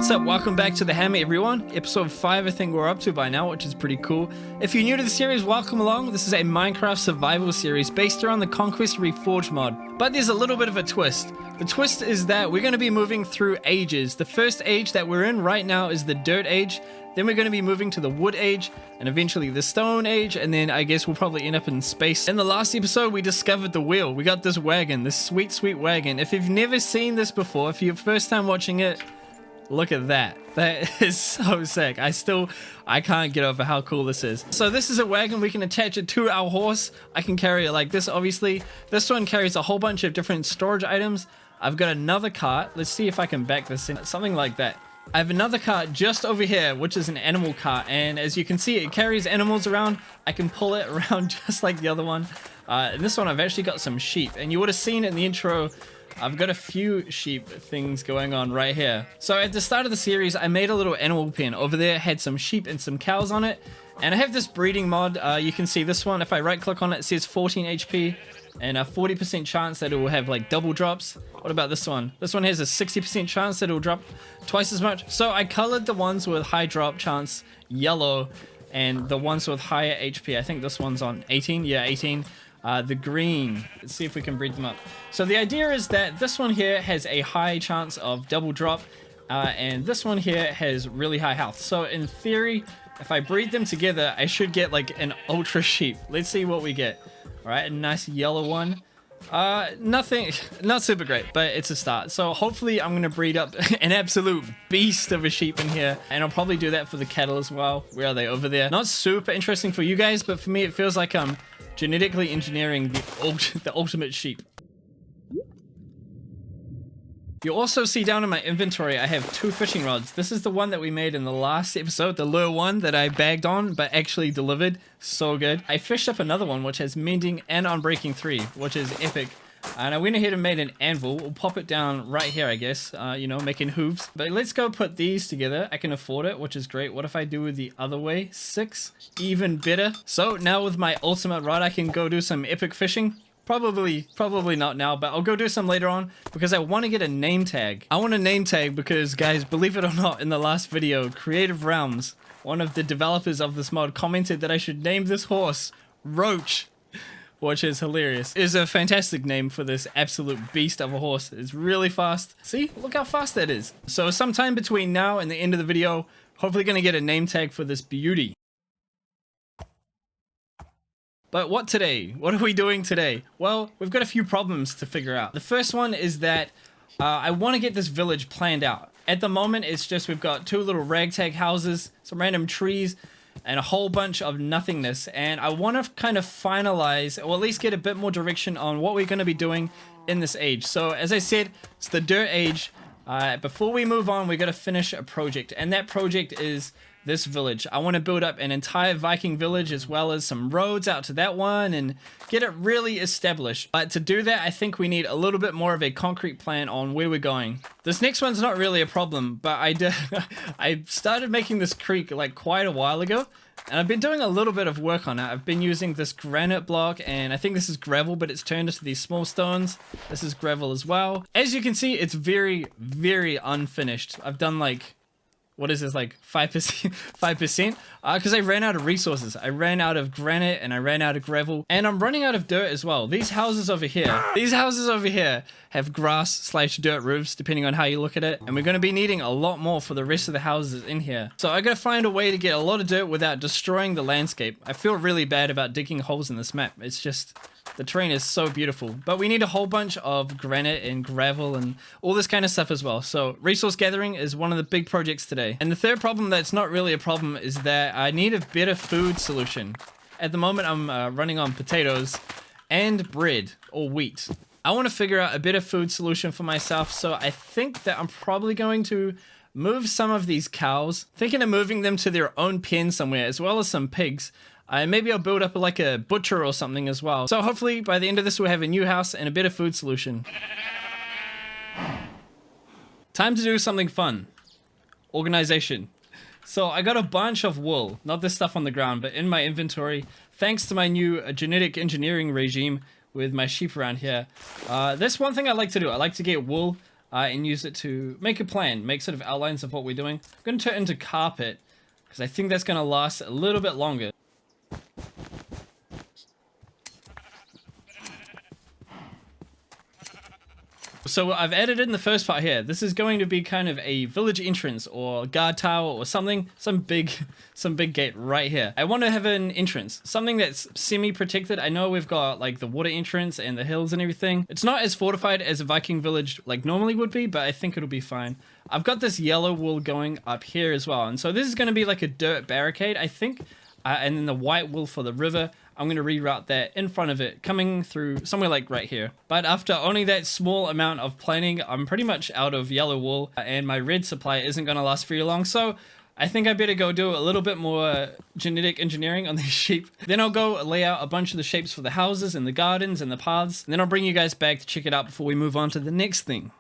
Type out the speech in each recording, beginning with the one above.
What's up? Welcome back to the Hammer, everyone. Episode 5 I think we're up to by now, which is pretty cool. If you're new to the series, welcome along. This is a Minecraft survival series based around the Conquest Reforged mod. But there's a little bit of a twist. The twist is that we're going to be moving through ages. The first age that we're in right now is the Dirt Age. Then we're going to be moving to the Wood Age, and eventually the Stone Age, and then I guess we'll probably end up in space. In the last episode, we discovered the wheel. We got this wagon, this sweet, sweet wagon. If you've never seen this before, if you're first time watching it, look at that. That is so sick. I can't get over how cool this is. So this is a wagon. We can attach it to our horse. I can carry it like this, obviously. This one carries a whole bunch of different storage items. I've got another cart. Let's see if I can back this in. Something like that. I have another cart just over here, which is an animal cart, and as you can see, it carries animals around. I can pull it around just like the other one. In this one, I've actually got some sheep, and you would have seen in the intro, I've got a few sheep things going on right here. So at the start of the series, I made a little animal pen. Over there, had some sheep and some cows on it, and I have this breeding mod. You can see this one. If I right click on it, it says 14 HP. And a 40% chance that it will have like double drops. What about this one? This one has a 60% chance that it will drop twice as much. So I colored the ones with high drop chance yellow, and the ones with higher HP. I think this one's on 18. Yeah, 18. The green. Let's see if we can breed them up. So the idea is that this one here has a high chance of double drop, and this one here has really high health. So in theory, if I breed them together, I should get like an ultra sheep. Let's see what we get. All right, a nice yellow one. Nothing, not super great, but it's a start. So hopefully I'm gonna breed up an absolute beast of a sheep in here, and I'll probably do that for the cattle as well. Where are they? Over there. Not super interesting for you guys, but for me it feels like I'm genetically engineering the ultimate sheep. You also see down in my inventory, I have 2 fishing rods. This is the one that we made in the last episode, the lure one that I bagged on, but actually delivered. So good. I fished up another one, which has mending and unbreaking 3, which is epic. And I went ahead and made an anvil. We'll pop it down right here, I guess, you know, making hooves. But let's go put these together. I can afford it, which is great. What if I do it the other way? 6, even better. So now with my ultimate rod, I can go do some epic fishing. Probably not now, but I'll go do some later on because I want to get a name tag. I want a name tag because, guys, believe it or not, in the last video, Creative Realms, one of the developers of this mod, commented that I should name this horse Roach, which is hilarious. It is a fantastic name for this absolute beast of a horse. It's really fast. See, look how fast that is. So sometime between now and the end of the video, hopefully gonna get a name tag for this beauty. But what today? What are we doing today? Well, we've got a few problems to figure out. The first one is that I want to get this village planned out. At the moment, it's just we've got 2 little ragtag houses, some random trees, and a whole bunch of nothingness. And I want to kind of finalize, or at least get a bit more direction on what we're going to be doing in this age. So as I said, it's the Dirt Age. Before we move on, we got to finish a project. And that project is this village. I want to build up an entire Viking village as well as some roads out to that one and get it really established. But to do that, I think we need a little bit more of a concrete plan on where we're going. This next one's not really a problem, but I started making this creek like quite a while ago, and I've been doing a little bit of work on it. I've been using this granite block, and I think this is gravel, but it's turned into these small stones. This is gravel as well. As you can see, it's very, very unfinished. I've done like, what is this, like 5%? 5%? Because I ran out of resources. I ran out of granite and I ran out of gravel, and I'm running out of dirt as well. These houses over here have grass/dirt roofs, depending on how you look at it. And we're going to be needing a lot more for the rest of the houses in here. So I got to find a way to get a lot of dirt without destroying the landscape. I feel really bad about digging holes in this map. It's just, the terrain is so beautiful, but we need a whole bunch of granite and gravel and all this kind of stuff as well. So resource gathering is one of the big projects today. And the third problem that's not really a problem is that I need a better food solution. At the moment, I'm running on potatoes and bread or wheat. I want to figure out a better food solution for myself. So I think that I'm probably going to move some of these cows, thinking of moving them to their own pen somewhere, as well as some pigs. Maybe I'll build up like a butcher or something as well. So hopefully by the end of this we'll have a new house and a better food solution. Time to do something fun. Organization. So I got a bunch of wool, not this stuff on the ground, but in my inventory, thanks to my new genetic engineering regime with my sheep around here. That's one thing I like to do. I like to get wool. and use it to make a plan, make sort of outlines of what we're doing. I'm going to turn it into carpet because I think that's going to last a little bit longer. So I've added in the first part here. This is going to be kind of a village entrance or guard tower or something, some big gate right here. I want to have an entrance, something that's semi-protected. I know we've got like the water entrance and the hills and everything. It's not as fortified as a Viking village like normally would be, but I think it'll be fine. I've got this yellow wool going up here as well. And so this is going to be like a dirt barricade, I think. And then the white wool for the river. I'm going to reroute that in front of it, coming through somewhere like right here. But after only that small amount of planning, I'm pretty much out of yellow wool, and my red supply isn't going to last very long. So I think I better go do a little bit more genetic engineering on these sheep. Then I'll go lay out a bunch of the shapes for the houses and the gardens and the paths. And then I'll bring you guys back to check it out before we move on to the next thing.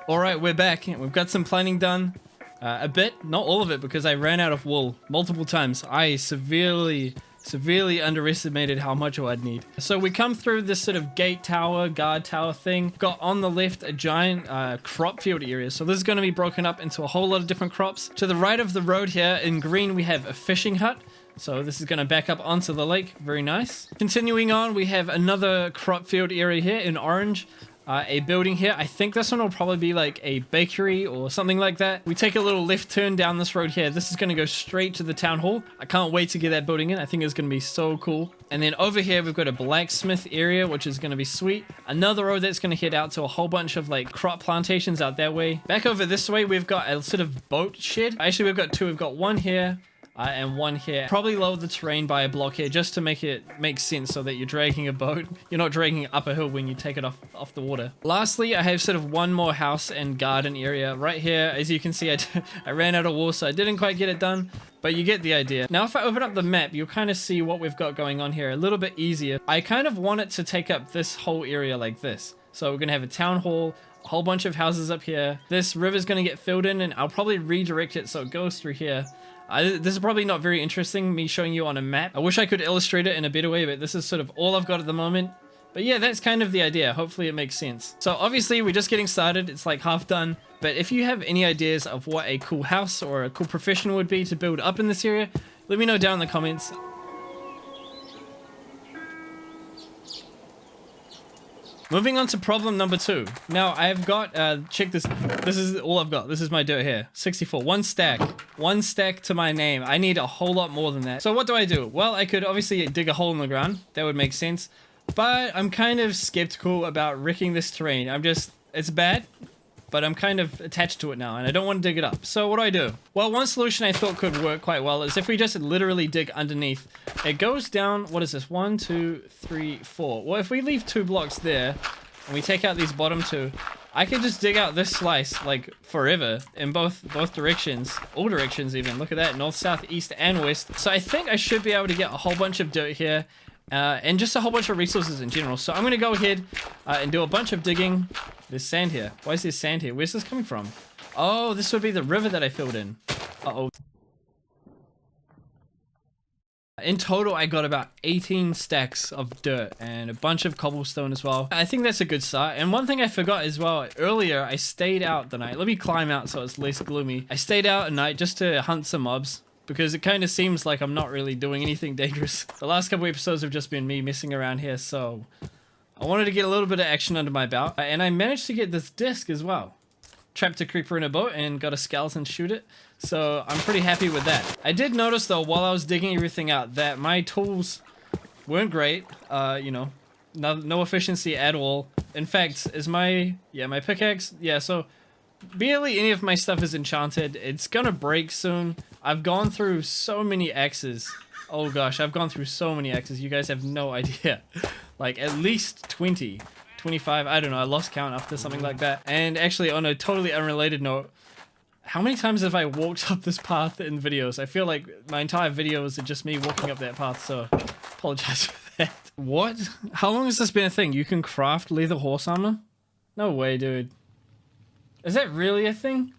Alright, we're back. We've got some planning done. A bit, not all of it, because I ran out of wool multiple times. I severely underestimated how much I'd need. So we come through this sort of gate tower, guard tower thing. Got on the left a giant crop field area. So this is going to be broken up into a whole lot of different crops. To the right of the road here in green, we have a fishing hut. So this is going to back up onto the lake. Very nice. Continuing on, we have another crop field area here in orange. A building here. I think this one will probably be like a bakery or something like that. We take a little left turn down this road here. This is going to go straight to the town hall. I can't wait to get that building in. I think it's going to be so cool. And then over here, we've got a blacksmith area, which is going to be sweet. Another road that's going to head out to a whole bunch of like crop plantations out that way. Back over this way, we've got a sort of boat shed. Actually, we've got two. We've got one here. And one here. Probably lower the terrain by a block here just to make it make sense so that you're dragging a boat. You're not dragging it up a hill when you take it off the water. Lastly, I have sort of one more house and garden area right here. As you can see, I ran out of wool, so I didn't quite get it done. But you get the idea. Now, if I open up the map, you'll kind of see what we've got going on here a little bit easier. I kind of want it to take up this whole area like this. So we're going to have a town hall, a whole bunch of houses up here. This river's going to get filled in, and I'll probably redirect it so it goes through here. This is probably not very interesting, me showing you on a map. I wish I could illustrate it in a better way, but this is sort of all I've got at the moment. But yeah, that's kind of the idea. Hopefully it makes sense. So obviously we're just getting started. It's like half done. But if you have any ideas of what a cool house or a cool profession would be to build up in this area, let me know down in the comments. Moving on to problem number 2. Now, I've got, check this. This is all I've got. This is my dirt here. 64. One stack. One stack to my name. I need a whole lot more than that. So what do? Well, I could obviously dig a hole in the ground. That would make sense. But I'm kind of skeptical about wrecking this terrain. It's bad, but I'm kind of attached to it now, and I don't want to dig it up. So what do? Well, one solution I thought could work quite well is if we just literally dig underneath. It goes down, what is this? 1, 2, 3, 4. Well, if we leave 2 blocks there, and we take out these bottom 2, I could just dig out this slice, like, forever, in both directions. All directions, even. Look at that. North, south, east, and west. So I think I should be able to get a whole bunch of dirt here, and just a whole bunch of resources in general. So I'm going to go ahead and do a bunch of digging. There's sand here. Why is there sand here? Where's this coming from? Oh, this would be the river that I filled in. Uh-oh. In total, I got about 18 stacks of dirt and a bunch of cobblestone as well. I think that's a good start. And one thing I forgot as well, earlier I stayed out the night. Let me climb out so it's less gloomy. I stayed out at night just to hunt some mobs, because it kind of seems like I'm not really doing anything dangerous. The last couple episodes have just been me messing around here, so I wanted to get a little bit of action under my belt. And I managed to get this disc as well. Trapped a creeper in a boat and got a skeleton shoot it. So I'm pretty happy with that. I did notice though, while I was digging everything out, that my tools weren't great. You know, no efficiency at all. In fact, my pickaxe, so barely any of my stuff is enchanted. It's gonna break soon. I've gone through so many axes. Oh gosh, I've gone through so many axes. You guys have no idea. Like at least 20, 25, I don't know. I lost count after something like that. And actually, on a totally unrelated note, how many times have I walked up this path in videos? I feel like my entire videos are just me walking up that path, so apologize for that. What? How long has this been a thing? You can craft leather horse armor? No way, dude. Is that really a thing?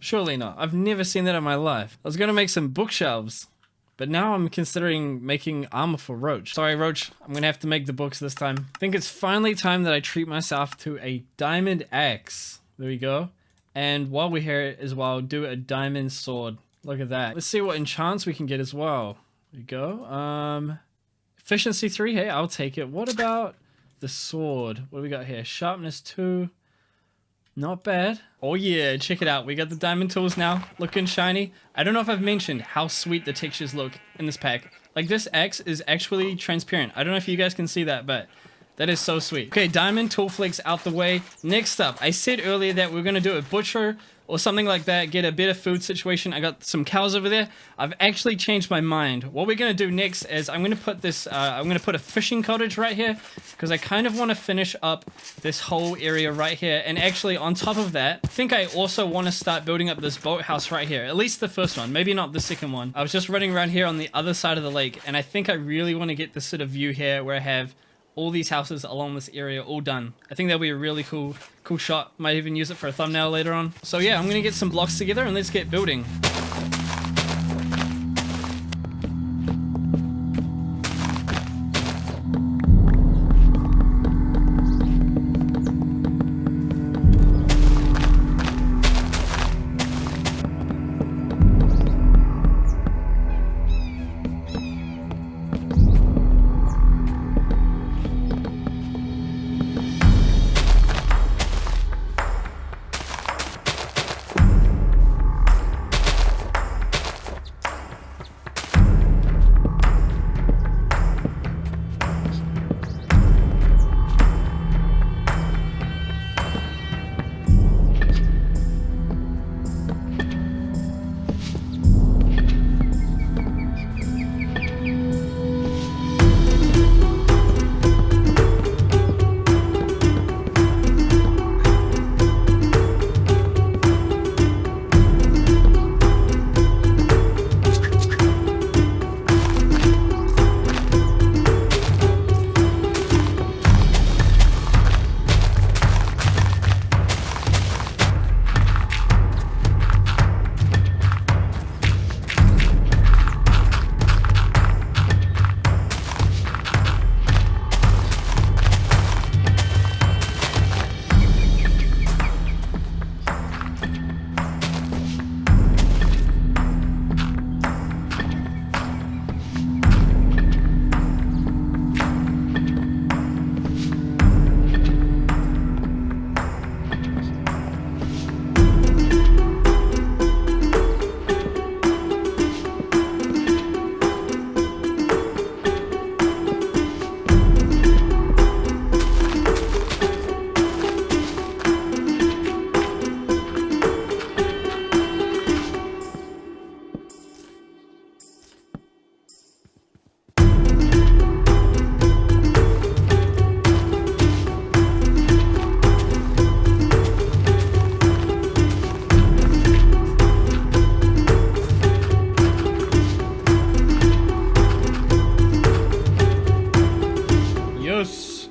Surely not. I've never seen that in my life. I was gonna make some bookshelves, but now I'm considering making armor for Roach. Sorry, Roach. I'm gonna have to make the books this time. I think it's finally time that I treat myself to a diamond axe. There we go. And while we're here as well, do a diamond sword. Look at that. Let's see what enchants we can get as well. There we go. Efficiency 3. Hey, I'll take it. What about the sword? What do we got here? Sharpness 2. Not bad. Oh yeah, check it out. We got the diamond tools now, looking shiny. I don't know if I've mentioned how sweet the textures look in this pack. Like, this axe is actually transparent. I don't know if you guys can see that, but that is so sweet. Okay, diamond tool flex out the way. Next up, I said earlier that we're gonna do a butcher or something like that, get a better food situation. I got some cows over there. I've actually changed my mind. What we're gonna do next is I'm gonna put this, I'm gonna put a fishing cottage right here, because I kind of want to finish up this whole area right here. And actually, on top of that, I think I also want to start building up this boathouse right here. At least the first one, maybe not the second one. I was just running around here on the other side of the lake, and I think I really want to get this sort of view here where I have all these houses along this area all done. I think that'll be a really cool shot. Might even use it for a thumbnail later on. So yeah, I'm gonna get some blocks together and let's get building.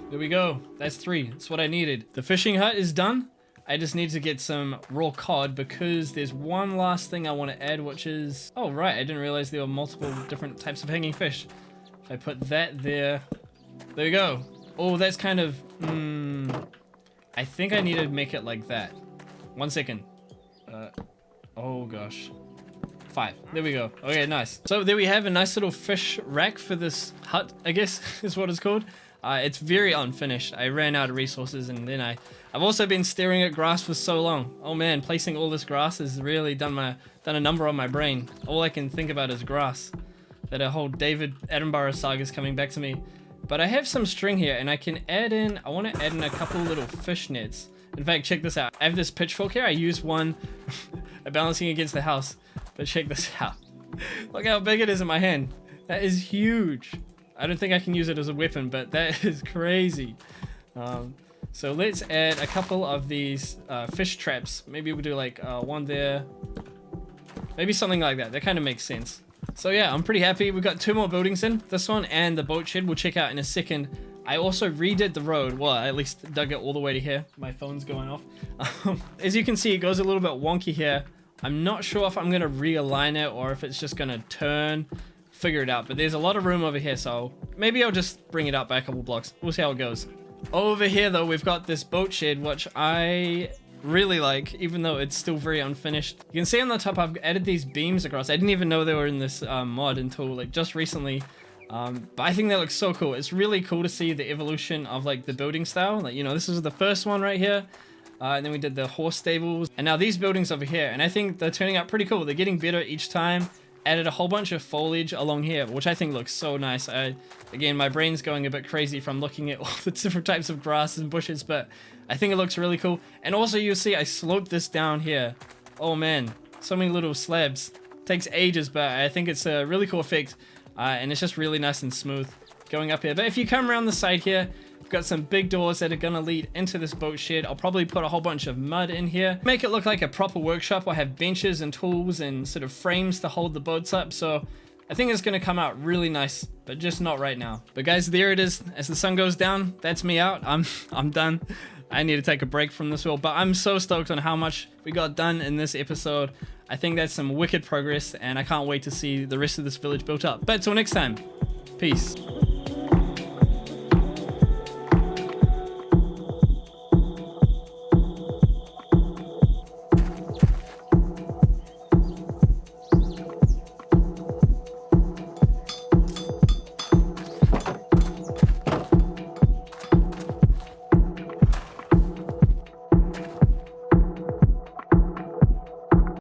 There we go. That's 3. That's what I needed. The fishing hut is done. I just need to get some raw cod because there's one last thing I want to add, which is... Oh, right. I didn't realize there were multiple different types of hanging fish. If I put that there... There we go. Oh, that's kind of... I think I need to make it like that. 1 second. Oh, gosh. 5. There we go. Okay, nice. So there we have a nice little fish rack for this hut, I guess is what it's called. It's very unfinished. I ran out of resources, and then I've also been staring at grass for so long. Oh man, placing all this grass has really done a number on my brain. All I can think about is grass. That a whole David Attenborough saga is coming back to me. But I have some string here, and I can add in... I want to add in a couple little fish nets. In fact, check this out. I have this pitchfork here. I use one balancing against the house. But check this out. Look how big it is in my hand. That is huge. I don't think I can use it as a weapon, but that is crazy. So let's add a couple of these fish traps. Maybe we'll do like one there. Maybe something like that. That kind of makes sense. So yeah, I'm pretty happy. We've got 2 more buildings in. This one and the boat shed we'll check out in a second. I also redid the road. Well, I at least dug it all the way to here. My phone's going off. As you can see, it goes a little bit wonky here I'm not sure if I'm gonna realign it or if it's just gonna turn. Figure it out, but there's a lot of room over here, so maybe I'll just bring it up by a couple blocks. We'll see how it goes. Over here though, we've got this boat shed, which I really like, even though it's still very unfinished. You can see on the top I've added these beams across. I didn't even know they were in this mod until like just recently, but I think that looks so cool. It's really cool to see the evolution of like the building style. Like, you know, this is the first one right here, and then we did the horse stables, and now these buildings over here, and I think they're turning out pretty cool. They're getting better each time. Added a whole bunch of foliage along here, which I think looks so nice. Again, my brain's going a bit crazy from looking at all the different types of grass and bushes, but I think it looks really cool. And also, you'll see I sloped this down here. Oh man, so many little slabs. Takes ages, but I think it's a really cool effect, and it's just really nice and smooth going up here. But if you come around the side here, we've got some big doors that are gonna lead into this boat shed. I'll probably put a whole bunch of mud in here. Make it look like a proper workshop. I'll have benches and tools and sort of frames to hold the boats up. So I think it's gonna come out really nice, but just not right now. But guys, there it is. As the sun goes down, that's me out. I'm done. I need to take a break from this world, but I'm so stoked on how much we got done in this episode. I think that's some wicked progress, and I can't wait to see the rest of this village built up. But till next time, peace.